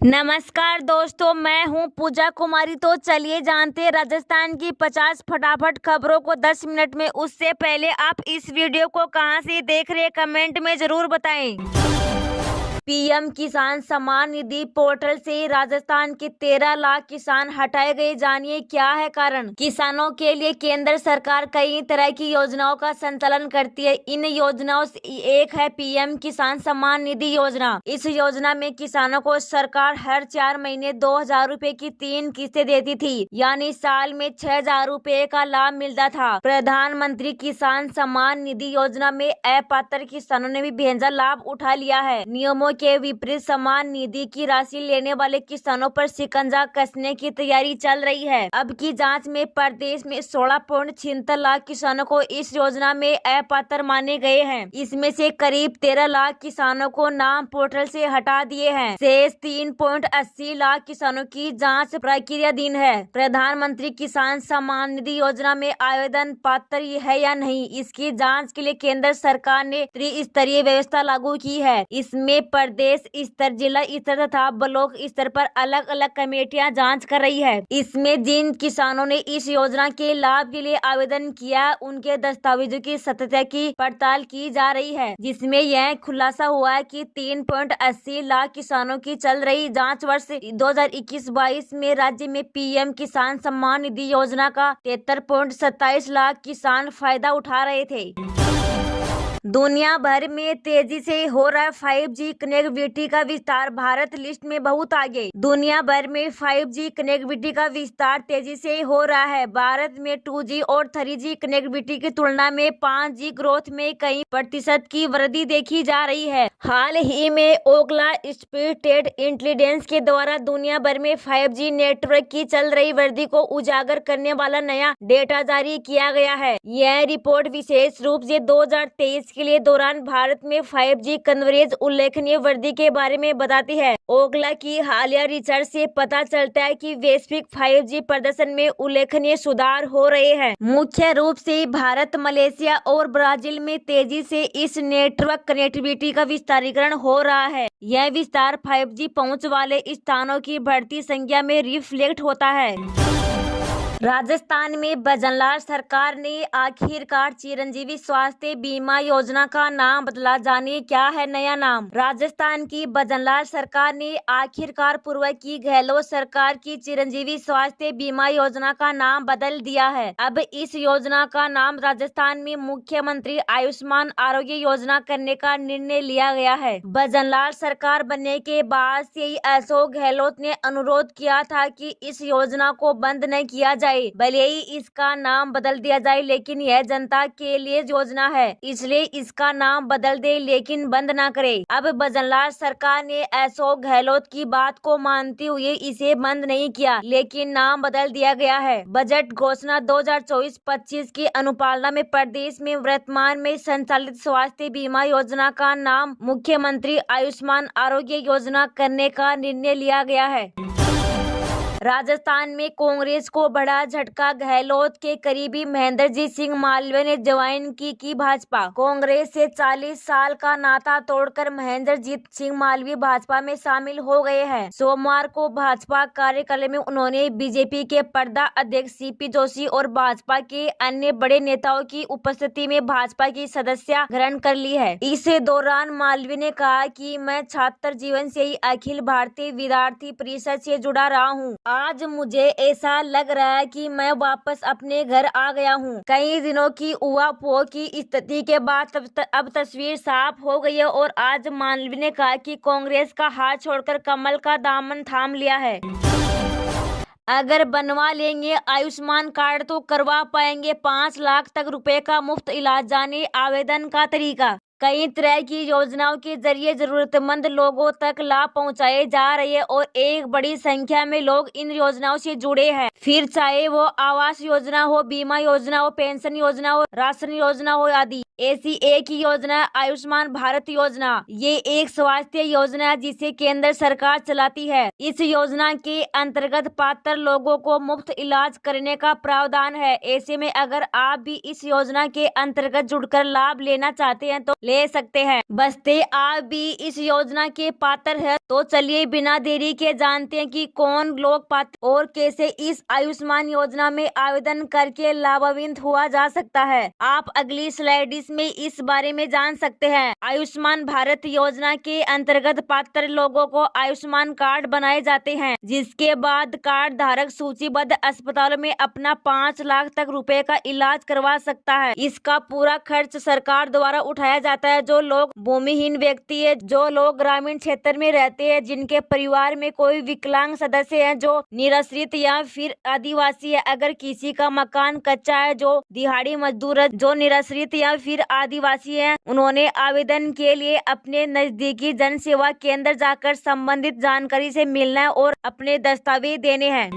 नमस्कार दोस्तों, मैं हूं पूजा कुमारी। तो चलिए जानते हैं राजस्थान की 50 फटाफट खबरों को 10 मिनट में। उससे पहले आप इस वीडियो को कहां से देख रहे हैं कमेंट में जरूर बताएं। पीएम किसान सम्मान निधि पोर्टल से राजस्थान के 13 लाख किसान हटाए गए। जानिए क्या है कारण। किसानों के लिए केंद्र सरकार कई तरह की योजनाओं का संचालन करती है। इन योजनाओं से एक है पीएम किसान सम्मान निधि योजना। इस योजना में किसानों को सरकार हर 4 महीने 2,000 रूपए की 3 किस्तें देती थी, यानी साल में 6,000 रूपए का लाभ मिलता था। प्रधानमंत्री किसान सम्मान निधि योजना में अपात्र किसानों ने भी बेहतर लाभ उठा लिया है। नियमों के विपरीत सम्मान निधि की राशि लेने वाले किसानों पर शिकंजा कसने की तैयारी चल रही है। अब की जांच में प्रदेश में 16.76 लाख किसानों को इस योजना में अपात्र माने गए हैं। इसमें से करीब 13 लाख किसानों को नाम पोर्टल से हटा दिए हैं। शेष 3.80 लाख किसानों की जांच प्रक्रियाधीन है। प्रधानमंत्री किसान सम्मान निधि योजना में आवेदन पात्र है या नहीं, इसकी जाँच के लिए केंद्र सरकार ने त्रिस्तरीय व्यवस्था लागू की है। इसमें प्रदेश स्तर, जिला स्तर तथा ब्लॉक स्तर पर अलग अलग कमेटियां जांच कर रही है। इसमें जिन किसानों ने इस योजना के लाभ के लिए आवेदन किया, उनके दस्तावेजों की सत्यता की पड़ताल की जा रही है, जिसमें यह खुलासा हुआ है कि 3.80 लाख किसानों की चल रही जांच वर्ष 2021-22 में राज्य में पीएम किसान सम्मान निधि योजना का 73.27 लाख किसान फायदा उठा रहे थे। दुनिया भर में तेजी से हो रहा है 5G कनेक्टिविटी का विस्तार। भारत लिस्ट में बहुत आगे। दुनिया भर में 5G कनेक्टिविटी का विस्तार तेजी से हो रहा है। भारत में 2G और 3G कनेक्टिविटी की तुलना में 5G ग्रोथ में कई प्रतिशत की वृद्धि देखी जा रही है। हाल ही में ओकला स्पीड इंटेलिजेंस के द्वारा दुनिया भर में 5G नेटवर्क की चल रही वृद्धि को उजागर करने वाला नया डेटा जारी किया गया है। यह रिपोर्ट विशेष रूप से 2023 के लिए दौरान भारत में 5G कवरेज उल्लेखनीय वृद्धि के बारे में बताती है। ओकला की हालिया रिसर्च से पता चलता है कि वैश्विक 5G प्रदर्शन में उल्लेखनीय सुधार हो रहे हैं। मुख्य रूप से भारत, मलेशिया और ब्राजील में तेजी से इस नेटवर्क कनेक्टिविटी का विस्तारीकरण हो रहा है। यह विस्तार 5G पहुंच वाले स्थानों की बढ़ती संख्या में रिफ्लेक्ट होता है। राजस्थान में भजनलाल सरकार ने आखिरकार चिरंजीवी स्वास्थ्य बीमा योजना का नाम बदला। जानिए क्या है नया नाम। राजस्थान की भजनलाल सरकार ने आखिरकार पूर्व की गहलोत सरकार की चिरंजीवी स्वास्थ्य बीमा योजना का नाम बदल दिया है। अब इस योजना का नाम राजस्थान में मुख्यमंत्री आयुष्मान आरोग्य योजना करने का निर्णय लिया गया है। भजनलाल सरकार बनने के बाद से ही अशोक गहलोत ने अनुरोध किया था कि इस योजना को बंद न किया जाए, भले ही इसका नाम बदल दिया जाए, लेकिन यह जनता के लिए योजना है, इसलिए इसका नाम बदल दे लेकिन बंद ना करे। अब भजनलाल सरकार ने अशोक गहलोत की बात को मानते हुए इसे बंद नहीं किया, लेकिन नाम बदल दिया गया है। बजट घोषणा 2024-25 की अनुपालना में प्रदेश में वर्तमान में संचालित स्वास्थ्य बीमा योजना का नाम मुख्यमंत्री आयुष्मान आरोग्य योजना करने का निर्णय लिया गया है। राजस्थान में कांग्रेस को बड़ा झटका। गहलोत के करीबी महेंद्रजीत सिंह मालवीय ने ज्वाइन की भाजपा। कांग्रेस से 40 साल का नाता तोड़कर महेंद्रजीत सिंह मालवीय भाजपा में शामिल हो गए हैं। सोमवार को भाजपा कार्यालय में उन्होंने बीजेपी के प्रदेश अध्यक्ष सीपी जोशी और भाजपा के अन्य बड़े नेताओं की उपस्थिति में भाजपा की सदस्यता ग्रहण कर ली है। इस दौरान मालवीय ने कहा कि मैं छात्र जीवन से ही अखिल भारतीय विद्यार्थी परिषद से जुड़ा रहा हूँ। आज मुझे ऐसा लग रहा है कि मैं वापस अपने घर आ गया हूँ। कई दिनों की उहापोह की स्थिति के बाद अब तस्वीर साफ हो गई है और आज मालवीय ने कहा कि कांग्रेस का हाथ छोड़कर कमल का दामन थाम लिया है। अगर बनवा लेंगे आयुष्मान कार्ड तो करवा पाएंगे 5 लाख तक रुपए का मुफ्त इलाज। जाने आवेदन का तरीका। कई तरह की योजनाओं के जरिए जरूरतमंद लोगों तक लाभ पहुंचाए जा रहे हैं और एक बड़ी संख्या में लोग इन योजनाओं से जुड़े हैं। फिर चाहे वो आवास योजना हो, बीमा योजना हो, पेंशन योजना हो, राशन योजना हो आदि। ऐसी एक ही योजना आयुष्मान भारत योजना। ये एक स्वास्थ्य योजना है जिसे केंद्र सरकार चलाती है। इस योजना के अंतर्गत पात्र लोगों को मुफ्त इलाज करने का प्रावधान है। ऐसे में अगर आप भी इस योजना के अंतर्गत जुड़कर लाभ लेना चाहते हैं तो ले सकते हैं। बस्ते आप भी इस योजना के पात्र है तो चलिए बिना देरी के जानते हैं कि कौन लोग पात्र और कैसे इस आयुष्मान योजना में आवेदन करके लाभान्वित हुआ जा सकता है। आप अगली स्लाइड्स में इस बारे में जान सकते हैं। आयुष्मान भारत योजना के अंतर्गत पात्र लोगों को आयुष्मान कार्ड बनाए जाते हैं, जिसके बाद कार्ड धारक सूचीबद्ध अस्पतालों में अपना 5 लाख तक रुपए का इलाज करवा सकता है। इसका पूरा खर्च सरकार द्वारा उठाया जाता है। जो लोग भूमिहीन व्यक्ति है, जो लोग ग्रामीण क्षेत्र में रहते हैं, जिनके परिवार में कोई विकलांग सदस्य है, जो निराश्रित या फिर आदिवासी है, अगर किसी का मकान कच्चा है, जो दिहाड़ी मजदूर है, जो निराश्रित या फिर आदिवासी है, उन्होंने आवेदन के लिए अपने नजदीकी जन सेवा केंद्र जाकर संबंधित जानकारी से मिलना है और अपने दस्तावेज देने हैं।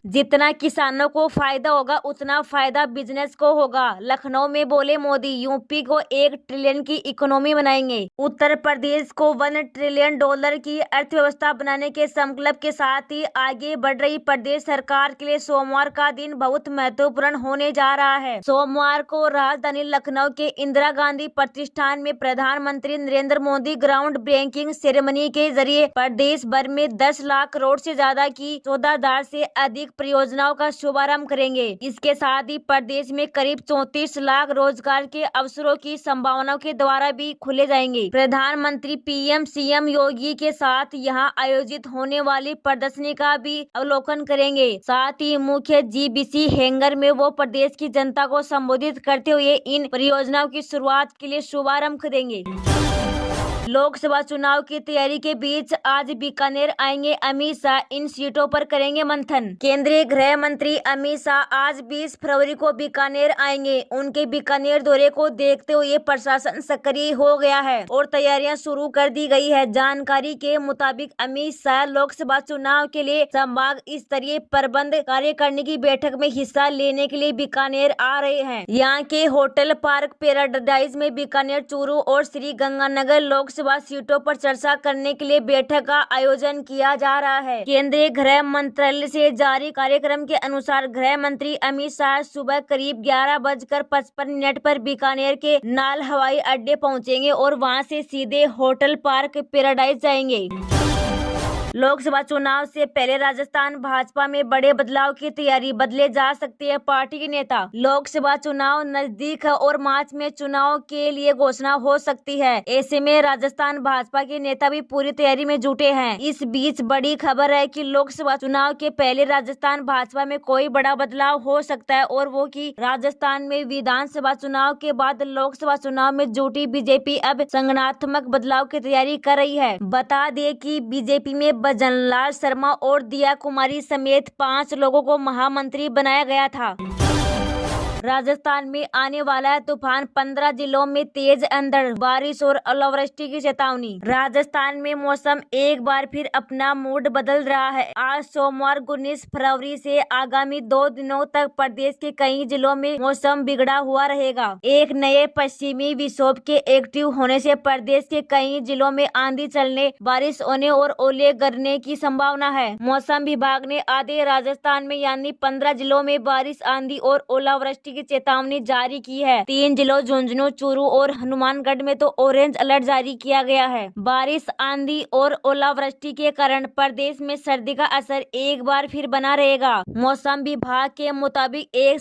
जितना किसानों को फायदा होगा उतना फायदा बिजनेस को होगा। लखनऊ में बोले मोदी, यूपी को 1 ट्रिलियन की इकोनॉमी बनाएंगे। उत्तर प्रदेश को $1 ट्रिलियन की अर्थव्यवस्था बनाने के संकल्प के साथ ही आगे बढ़ रही प्रदेश सरकार के लिए सोमवार का दिन बहुत महत्वपूर्ण होने जा रहा है। सोमवार को राजधानी लखनऊ के इंदिरा गांधी प्रतिष्ठान में प्रधानमंत्री Narendra Modi ground breaking ceremony के जरिए प्रदेश भर में 10 लाख करोड़ से ज्यादा की 14,000 से अधिक परियोजनाओं का शुभारंभ करेंगे। इसके साथ ही प्रदेश में करीब 34 लाख रोजगार के अवसरों की संभावनाओं के द्वारा भी खुले जाएंगे। प्रधानमंत्री पीएम सीएम योगी के साथ यहां आयोजित होने वाली प्रदर्शनी का भी अवलोकन करेंगे। साथ ही मुख्य जीबीसी हैंगर में वो प्रदेश की जनता को संबोधित करते हुए इन परियोजनाओं की शुरुआत के लिए शुभारंभ करेंगे। लोकसभा चुनाव की तैयारी के बीच आज बीकानेर आएंगे अमित शाह, इन सीटों पर करेंगे मंथन। केंद्रीय गृह मंत्री अमित शाह आज 20 फरवरी को बीकानेर आएंगे। उनके बीकानेर दौरे को देखते हुए प्रशासन सक्रिय हो गया है और तैयारियां शुरू कर दी गई है। जानकारी के मुताबिक अमित शाह लोकसभा चुनाव के लिए संभाग स्तरीय प्रबंध कार्यकारिणी की बैठक में हिस्सा लेने के लिए बीकानेर आ रहे हैं। यहाँ के होटल पार्क पैराडाइज में बीकानेर, चूरू और श्री गंगानगर लोकसभा सीटों पर चर्चा करने के लिए बैठक का आयोजन किया जा रहा है। केंद्रीय गृह मंत्रालय से जारी कार्यक्रम के अनुसार गृह मंत्री अमित शाह सुबह करीब 11:55 पर बीकानेर के नाल हवाई अड्डे पहुंचेंगे और वहां से सीधे होटल पार्क पैराडाइज जाएंगे। लोकसभा चुनाव से पहले राजस्थान भाजपा में बड़े बदलाव की तैयारी, बदले जा सकते हैं पार्टी के नेता। लोकसभा चुनाव नजदीक है और मार्च में चुनाव के लिए घोषणा हो सकती है। ऐसे में राजस्थान भाजपा के नेता भी पूरी तैयारी में जुटे हैं। इस बीच बड़ी खबर है कि लोकसभा चुनाव के पहले राजस्थान भाजपा में कोई बड़ा बदलाव हो सकता है और वो कि राजस्थान में विधानसभा चुनाव के बाद लोकसभा चुनाव में जुटी बीजेपी अब संगठनात्मक बदलाव की तैयारी कर रही है। बता दें कि बीजेपी में भजनलाल शर्मा और दिया कुमारी समेत 5 लोगों को महामंत्री बनाया गया था। राजस्थान में आने वाला है तूफान, 15 जिलों में तेज अंधड़, बारिश और ओलावृष्टि की चेतावनी। राजस्थान में मौसम एक बार फिर अपना मूड बदल रहा है। आज सोमवार 19 फरवरी से आगामी 2 दिनों तक प्रदेश के कई जिलों में मौसम बिगड़ा हुआ रहेगा। एक नए पश्चिमी विक्षोभ के एक्टिव होने से प्रदेश के कई जिलों में आंधी चलने, बारिश होने और ओले गिरने की संभावना है। मौसम विभाग ने आधे राजस्थान में यानी 15 जिलों में बारिश, आंधी और ओलावृष्टि की चेतावनी जारी की है। 3 जिलों झुंझुनू, चूरू और हनुमानगढ़ में तो ऑरेंज अलर्ट जारी किया गया है। बारिश, आंधी और ओलावृष्टि के कारण प्रदेश में सर्दी का असर एक बार फिर बना रहेगा। मौसम विभाग के मुताबिक एक